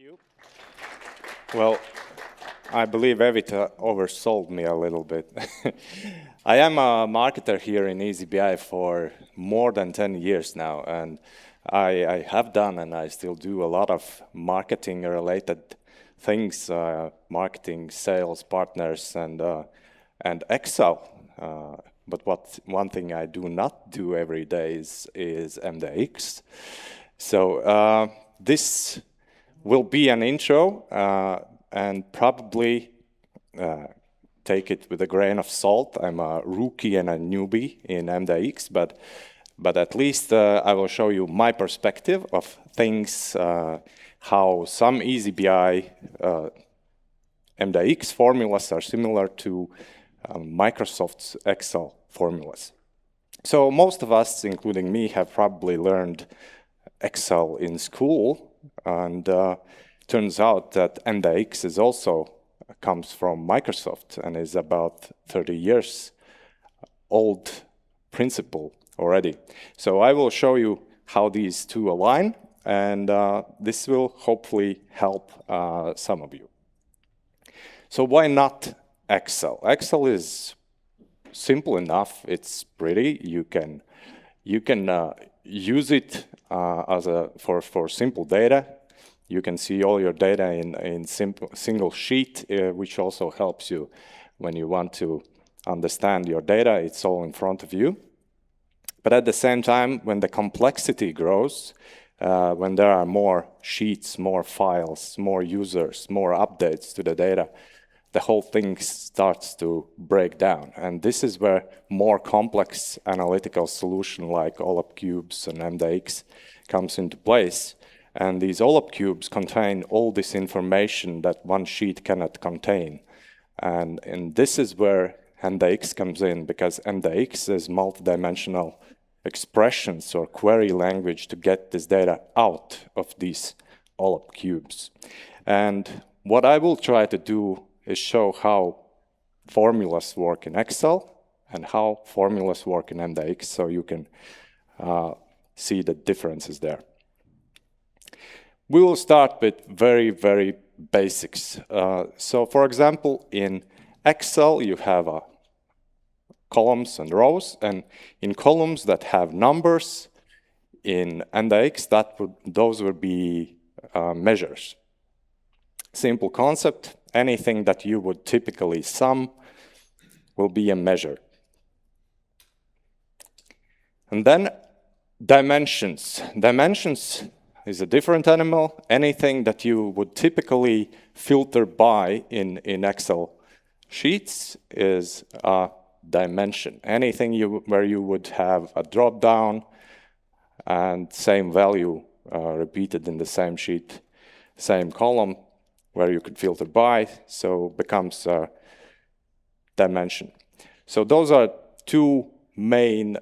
you. Well, I believe Evita oversold me a little bit. I am a marketer here in eazyBI for more than 10 years now, and I have done and I still do a lot of marketing-related things, marketing, sales, partners, and Excel. But one thing I do not do every day is MDX. So this will be an intro, and probably take it with a grain of salt. I'm a rookie and a newbie in MDX, but at least I will show you my perspective of things, how some eazyBI MDX formulas are similar to Microsoft's Excel formulas. So most of us, including me, have probably learned Excel in school, and turns out that MDX is also comes from Microsoft and is about 30 years old principle already. So I will show you how these two align, and this will hopefully help some of you. So why not Excel? Excel is simple enough. It's pretty. You can use it for simple data. You can see all your data in single sheet, which also helps you when you want to understand your data. It's all in front of you. But at the same time, when the complexity grows, when there are more sheets, more files, more users, more updates to the data, the whole thing starts to break down. And this is where more complex analytical solution like OLAP cubes and MDX comes into place. And these OLAP cubes contain all this information that one sheet cannot contain. And this is where MDX comes in, because MDX is multidimensional expressions or query language to get this data out of these OLAP cubes. And what I will try to do is show how formulas work in Excel and how formulas work in MDX, so you can see the differences there. We will start with very, very basics. So for example, in Excel, you have columns and rows, and in columns that have numbers, in MDX, those would be measures. Simple concept. Anything that you would typically sum will be a measure. And then dimensions. Dimensions is a different animal. Anything that you would typically filter by in Excel sheets is a dimension. Anything where you would have a drop down and same value repeated in the same sheet, same column, where you could filter by, so becomes a dimension. So those are two main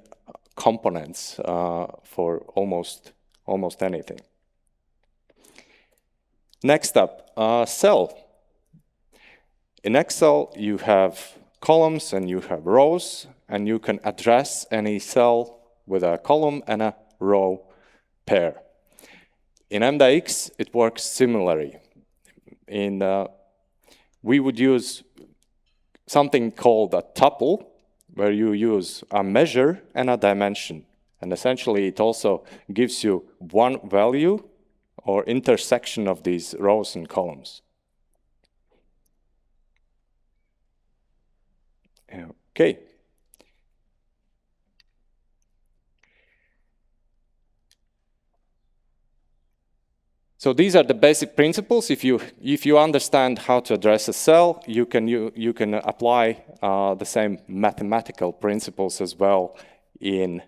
components for almost anything. Next up, cell. In Excel, you have columns and you have rows, and you can address any cell with a column and a row pair. In MDX, it works similarly. We would use something called a tuple, where you use a measure and a dimension. And essentially, it also gives you one value or intersection of these rows and columns. Okay. So these are the basic principles. If you understand how to address a cell, you can apply the same mathematical principles as well in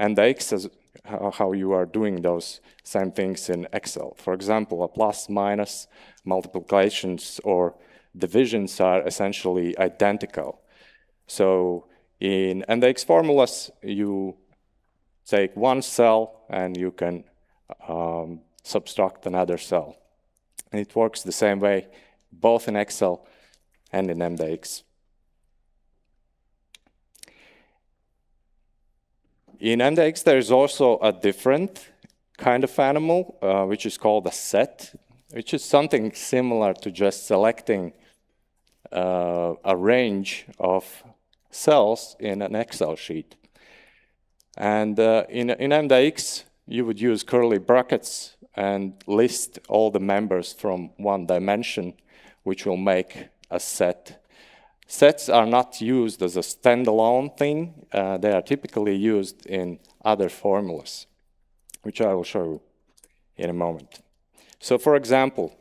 MDX, as how you are doing those same things in Excel. For example, a plus, minus, multiplications or divisions are essentially identical. So in MDX formulas, you take one cell and you can subtract another cell. And it works the same way, both in Excel and in MDX. In MDX, there is also a different kind of animal, which is called a set. which is something similar to just selecting a range of cells in an Excel sheet. And in MDX, you would use curly brackets and list all the members from one dimension, which will make a set. Sets are not used as a standalone thing. They are typically used in other formulas, which I will show you in a moment. So for example,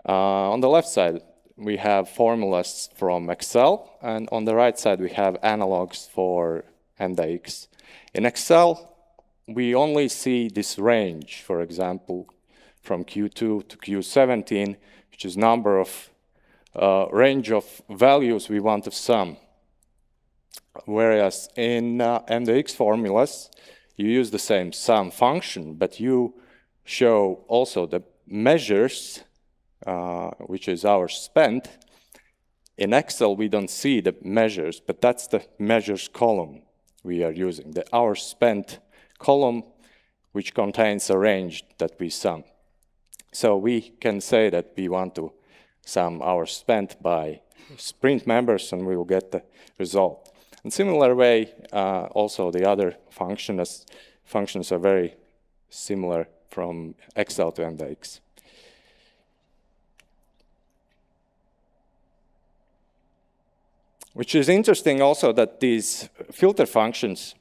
on the left side, we have formulas from Excel, and on the right side, we have analogs for MDX. In Excel, we only see this range, for example, from Q2 to Q17, which is number of range of values we want to sum. Whereas in MDX formulas, you use the same sum function, but you show also the measures, which is hours spent. In Excel, we don't see the measures, but that's the measures column we are using, the hours spent column, which contains a range that we sum. So we can say that we want to sum hours spent by sprint members, and we will get the result. In similar way, also the other functions are very similar from Excel to MDX. Which is interesting also that these filter functions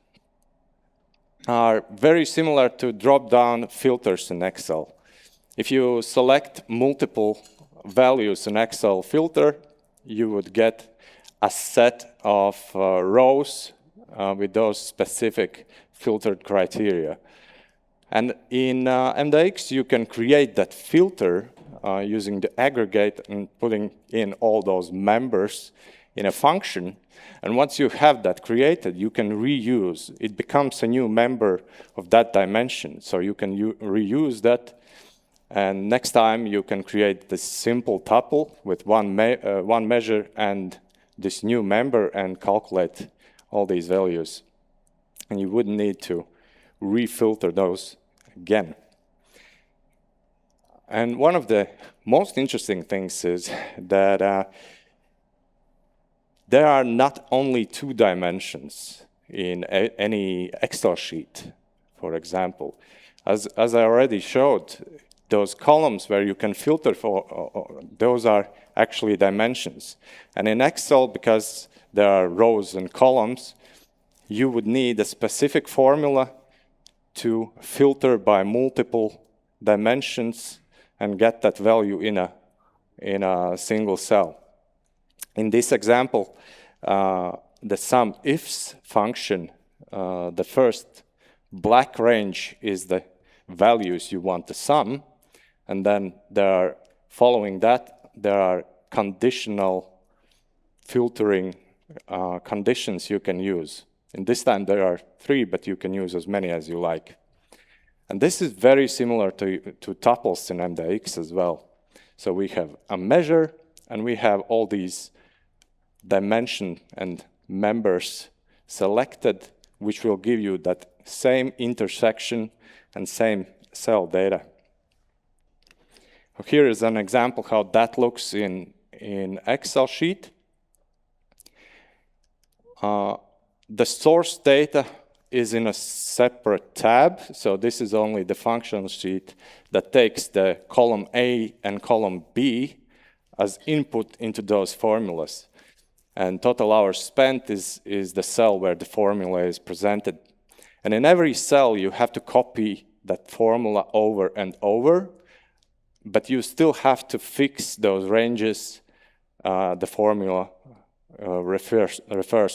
are very similar to drop-down filters in Excel. If you select multiple values in Excel filter, you would get a set of rows with those specific filtered criteria. And in MDX, you can create that filter using the aggregate and putting in all those members in a function. And once you have that created, you can reuse. It becomes a new member of that dimension. So you can reuse that. And next time, you can create this simple tuple with one measure and this new member and calculate all these values. And you wouldn't need to refilter those again. And one of the most interesting things is that there are not only two dimensions in any Excel sheet, for example. As I already showed, those columns where you can filter for, those are actually dimensions. And in Excel, because there are rows and columns, you would need a specific formula to filter by multiple dimensions and get that value in a single cell. In this example, the SUMIFs function, the first black range is the values you want to sum, and then following that, there are conditional filtering conditions you can use. And this time there are 3, but you can use as many as you like. And this is very similar to tuples in MDX as well. So we have a measure, and we have all these dimension and members selected, which will give you that same intersection and same cell data. Here is an example how that looks in Excel sheet. The source data is in a separate tab, so this is only the function sheet that takes the column A and column B as input into those formulas. And total hours spent is the cell where the formula is presented. And in every cell, you have to copy that formula over and over, but you still have to fix those ranges the formula refers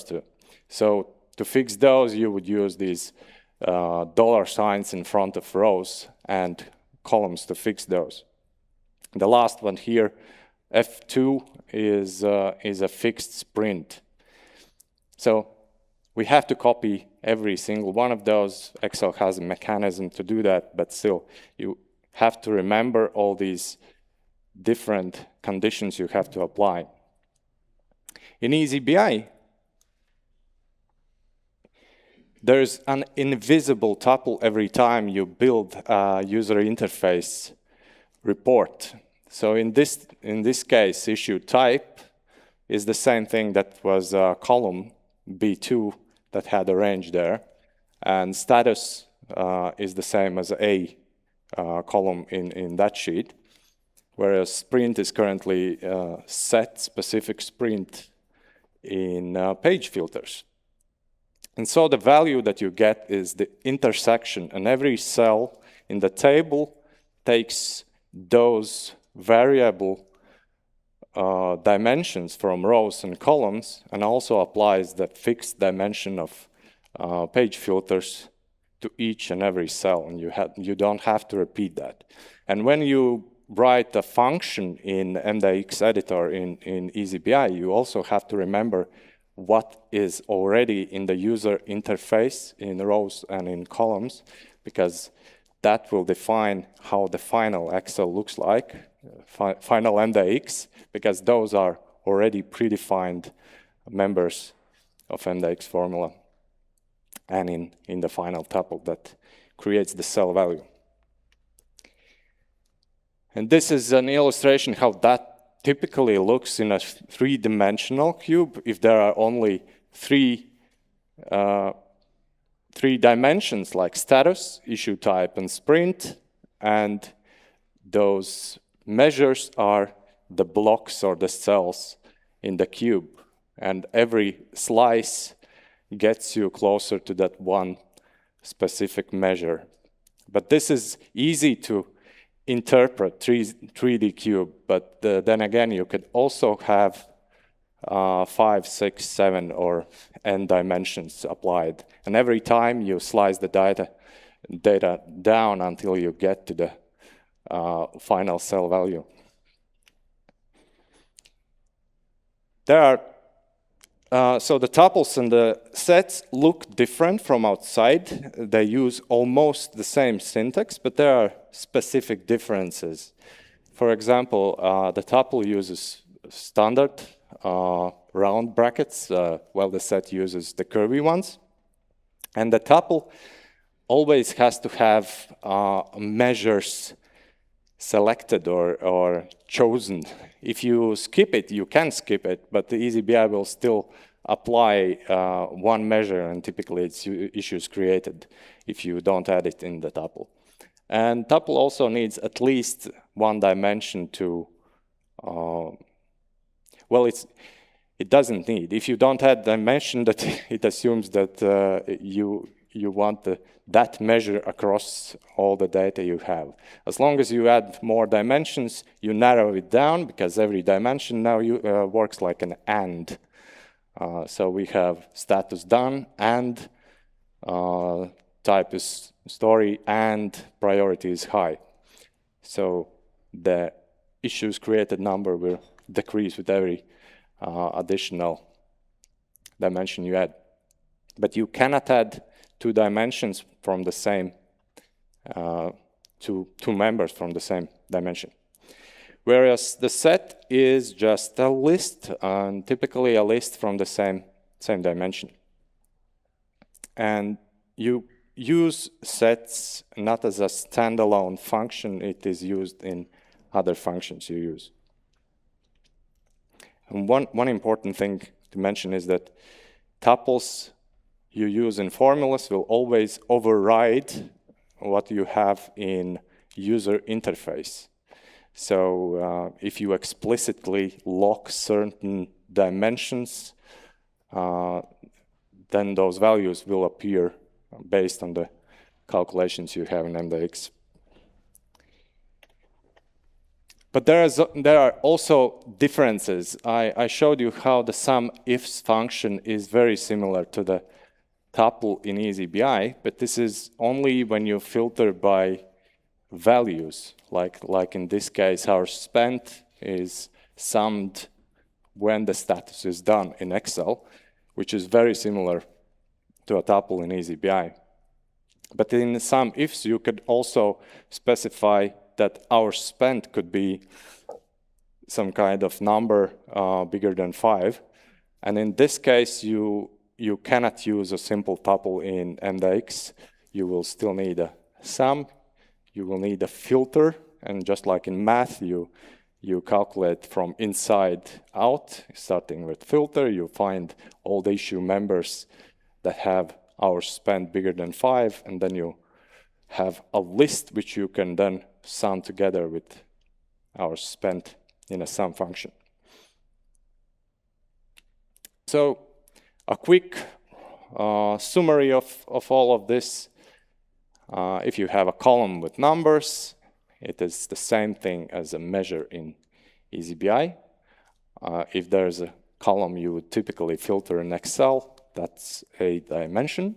to. So to fix those, you would use these dollar signs in front of rows and columns to fix those. The last one here, F2, is a fixed sprint. So we have to copy every single one of those. Excel has a mechanism to do that, but still, you have to remember all these different conditions you have to apply. In eazyBI, there's an invisible tuple every time you build a user interface report. So in this case, issue type is the same thing that was column B2 that had a range there, and status is the same as a column in that sheet, whereas sprint is currently set specific sprint in page filters. And so the value that you get is the intersection, and every cell in the table takes those variable dimensions from rows and columns and also applies the fixed dimension of page filters to each and every cell, and you don't have to repeat that. And when you write a function in MDX editor in eazyBI, you also have to remember what is already in the user interface in rows and in columns, because that will define how the final Excel looks like, final MDX, because those are already predefined members of MDX formula and in the final tuple that creates the cell value. And this is an illustration how that typically looks in a three-dimensional cube if there are only three dimensions like status, issue type, and sprint, and those measures are the blocks or the cells in the cube, and every slice gets you closer to that one specific measure. But this is easy to interpret 3D cube, but then again you could also have 5, 6, 7 or n dimensions applied, and every time you slice the data down until you get to the final cell value. There are so the tuples and the sets look different from outside. They use almost the same syntax, but there are specific differences. For example, the tuple uses standard round brackets, while the set uses the curvy ones. And the tuple always has to have measures selected or chosen. If you skip it, you can skip it, but the eazyBI will still apply one measure, and typically it's issues created if you don't add it in the tuple. And tuple also needs at least one dimension to, well, it doesn't need. If you don't add dimension, that it assumes that you want that measure across all the data you have. As long as you add more dimensions, you narrow it down, because every dimension now works like an AND. So we have status done, and type is story, and priority is high. So the issues created number will decrease with every additional dimension you add. But you cannot add two dimensions from the same, two members from the same dimension. Whereas the set is just a list, and typically a list from the same dimension. And you use sets not as a standalone function, it is used in other functions you use. And one important thing to mention is that tuples you use in formulas will always override what you have in user interface. So if you explicitly lock certain dimensions, then those values will appear based on the calculations you have in MDX. But there are also differences. I showed you how the sum-ifs function is very similar to the tuple in eazyBI, but this is only when you filter by values. Like in this case, our spent is summed when the status is done in Excel, which is very similar to a tuple in eazyBI. But in sum-ifs, you could also specify that our spent could be some kind of number bigger than 5. And in this case, you cannot use a simple tuple in MDX. You will still need a sum. You will need a filter, and just like in math, you calculate from inside out, starting with filter, you find all the issue members that have hours spent bigger than 5, and then you have a list which you can then sum together with hours spent in a sum function. So a quick summary of all of this. If you have a column with numbers, it is the same thing as a measure in eazyBI. If there's a column you would typically filter in Excel, that's a dimension.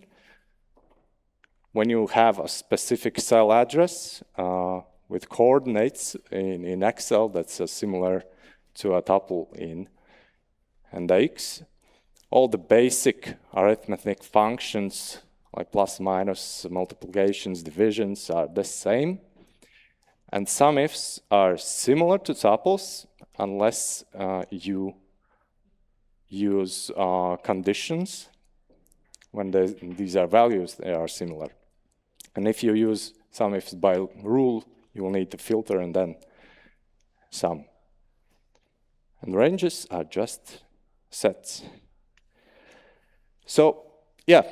When you have a specific cell address with coordinates in Excel, that's similar to a tuple in NDX. All the basic arithmetic functions like plus, minus, multiplications, divisions are the same. And sum ifs are similar to tuples unless you use conditions. When these are values, they are similar. And if you use sum ifs by rule, you will need to filter and then sum. And ranges are just sets. So, yeah,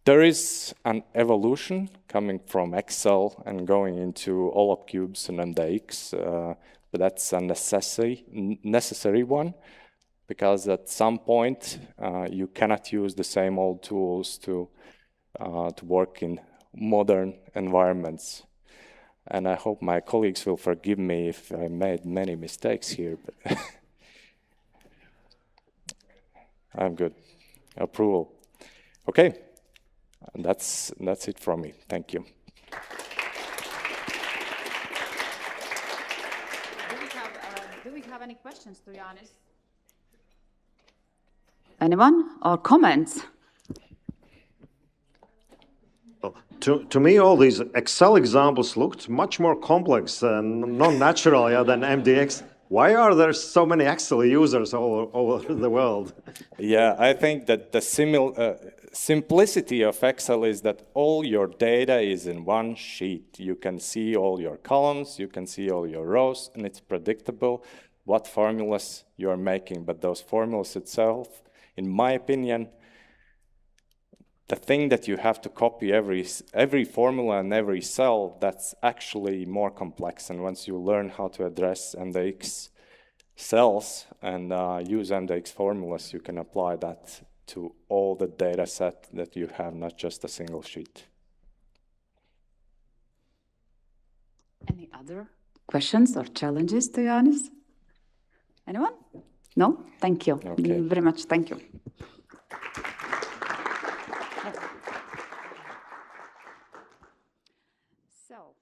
there is an evolution coming from Excel and going into all of cubes and NDX, but that's a necessary one, because at some point you cannot use the same old tools to work in modern environments. And I hope my colleagues will forgive me if I made many mistakes here, but I'm good. Approval. Okay, and that's it from me. Thank you. Do we have any questions to Janis? Anyone or comments? To me, all these Excel examples looked much more complex and non-natural than MDX. Why are there so many Excel users all over the world? Yeah, I think that the simplicity of Excel is that all your data is in one sheet. You can see all your columns, you can see all your rows, and it's predictable what formulas you are making. But those formulas itself, in my opinion, the thing that you have to copy every formula and every cell, that's actually more complex. And once you learn how to address MDX cells and use MDX formulas, you can apply that to all the data set that you have, not just a single sheet. Any other questions or challenges to Janis? Anyone? No? Thank you. Okay. Very much. Thank you. So.